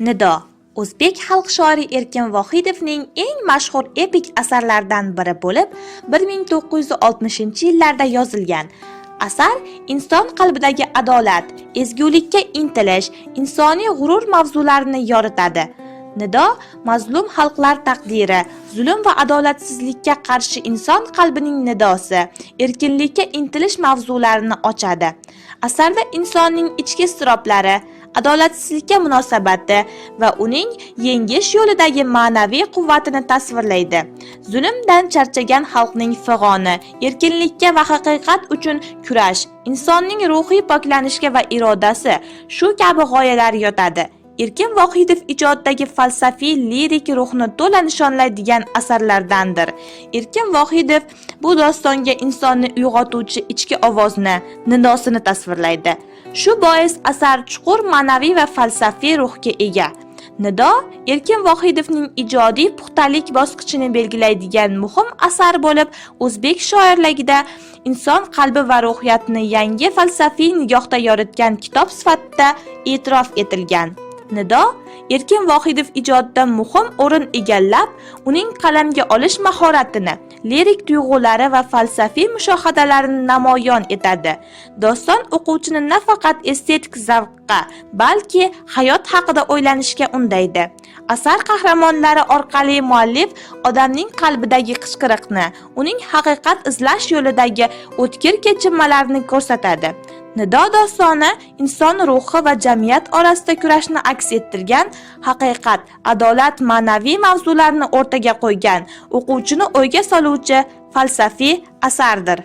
Nido O'zbek xalq shoiri Erkin Vohidovning eng mashhur epik asarlaridan biri bo'lib, 1960-yillarda yozilgan. Asar inson qalbidagi adolat, ezgulikka intilish, insoniy g'urur mavzularini yoritadi. Nido mazlum xalqlar taqdiri, zulm va adolatsizlikka qarshi inson qalbining nidosi, erkinlikka intilish mavzularini ochadi. Asarda insonning ichki iztiroblari, adolatsizlikka munosabati va uning yengish yo'lidagi ma'naviy quvvatini tasvirlaydi. Zulmdan charchagan xalqning fig'oni, erkinlikka va haqiqat uchun kurash, insonning ruhiy poklanishiga va irodasi shu kabi g'oyalar yotadi. Erkin Vohidov ijodidagi falsafiy lirik ruhni to'la nishonlaydigan asarlardandir. Erkin Vohidov bu dostonga insonni uyg'otuvchi ichki ovozni, nidosini tasvirlaydi. Shu bois asar chuqur ma'naviy va falsafiy ruhga ega. Nido Erkin Vohidovning ijodiy puxtalik bosqichini belgilaydigan muhim asar bo'lib, o'zbek shoirligida inson qalbi va ruhiyatini yangi falsafiy nigohda yoritgan kitob sifatida e'tirof etilgan. Nido Erkin Vohidov ijodida muhim o'rin egallab, uning qalamga olish mahoratini, lirik tuyg'ulari va falsafiy mushohadalarini namoyon etadi. Doston o'quvchini nafaqat estetik zavqqa, balki hayot haqida o'ylanishga undaydi. Asar qahramonlari orqali muallif odamning qalbidagi qichqiriqni, uning haqiqat izlash yo'lidagi o'tkir kechinmalarni ko'rsatadi. Nido dostoni inson ruhi va jamiyat orasida kurashni aks ettirgan, haqiqat, adolat, ma'naviy mavzularni o'rtaga qo'ygan, o'quvchini o'yga soluvchi falsafiy asardir.